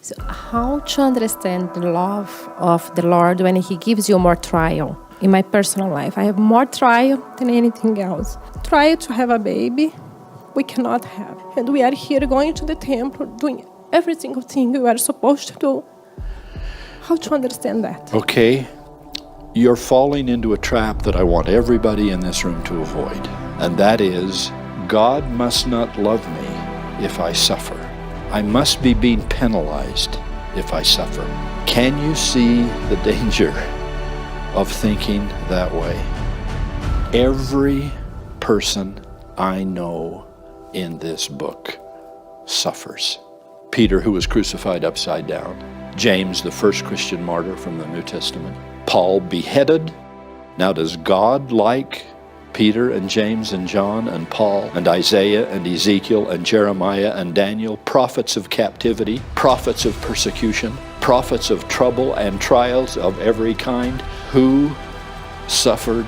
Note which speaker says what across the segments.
Speaker 1: So how to understand the love of the Lord when He gives you more trial? In my personal life, I have more trial than anything else. Trial to have a baby, we cannot have. And we are here going to the temple, doing every single thing we are supposed to do. How to understand that?
Speaker 2: Okay, you're falling into a trap that I want everybody in this room to avoid. And that is, God must not love me if I suffer. I must be being penalized if I suffer. Can you see the danger of thinking that way? Every person I know in this book suffers. Peter, who was crucified upside down. James, the first Christian martyr from the New Testament. Paul, beheaded. Now, does God like Peter and James and John and Paul and Isaiah and Ezekiel and Jeremiah and Daniel, prophets of captivity, prophets of persecution, prophets of trouble and trials of every kind, who suffered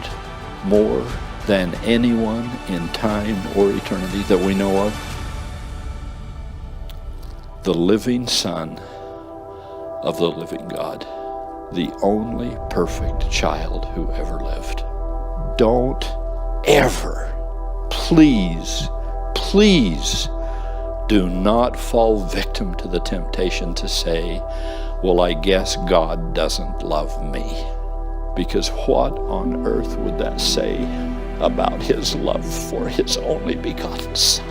Speaker 2: more than anyone in time or eternity that we know of? The living Son of the living God, the only perfect child who ever lived. Don't ever, please do not fall victim to the temptation to say, well, I guess God doesn't love me. Because what on earth would that say about His love for His only begotten Son?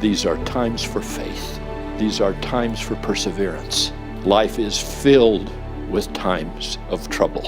Speaker 2: These are times for faith. These are times for perseverance. Life is filled with times of trouble.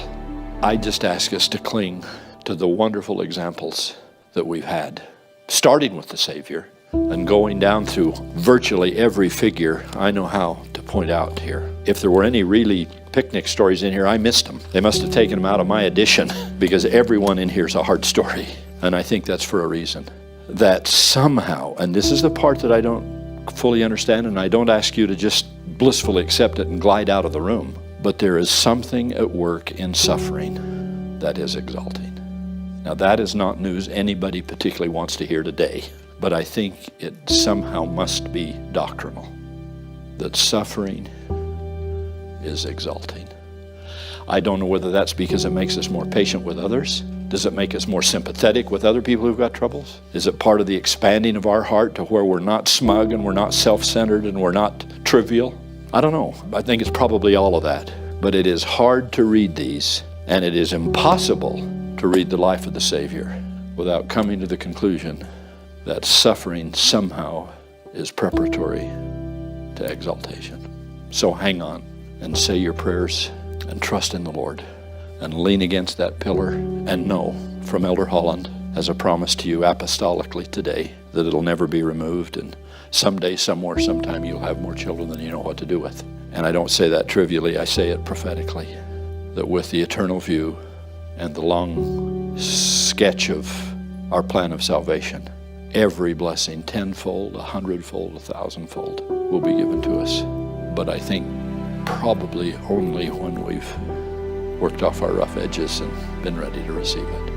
Speaker 2: I just ask us to cling to the wonderful examples that we've had, starting with the Savior and going down through virtually every figure I know how to point out here. If there were any really picnic stories in here, I missed them. They must have taken them out of my edition, because everyone in here is a hard story. And I think that's for a reason. That somehow, and this is the part that I don't fully understand, and I don't ask you to just blissfully accept it and glide out of the room, but there is something at work in suffering that is exalting. Now, that is not news anybody particularly wants to hear today, but I think it somehow must be doctrinal, that suffering is exalting. I don't know whether that's because it makes us more patient with others. Does it make us more sympathetic with other people who've got troubles? Is it part of the expanding of our heart to where we're not smug and we're not self-centered and we're not trivial? I don't know. I think it's probably all of that. But it is hard to read these, and it is impossible to read the life of the Savior without coming to the conclusion that suffering somehow is preparatory to exaltation. So hang on and say your prayers and trust in the Lord and lean against that pillar and know from Elder Holland, as a promise to you apostolically today, that it'll never be removed, and someday, somewhere, sometime you'll have more children than you know what to do with. And I don't say that trivially, I say it prophetically, that with the eternal view and the long sketch of our plan of salvation, every blessing, tenfold, 100-fold, 1,000-fold, will be given to us. But I think probably only when we've worked off our rough edges and been ready to receive it.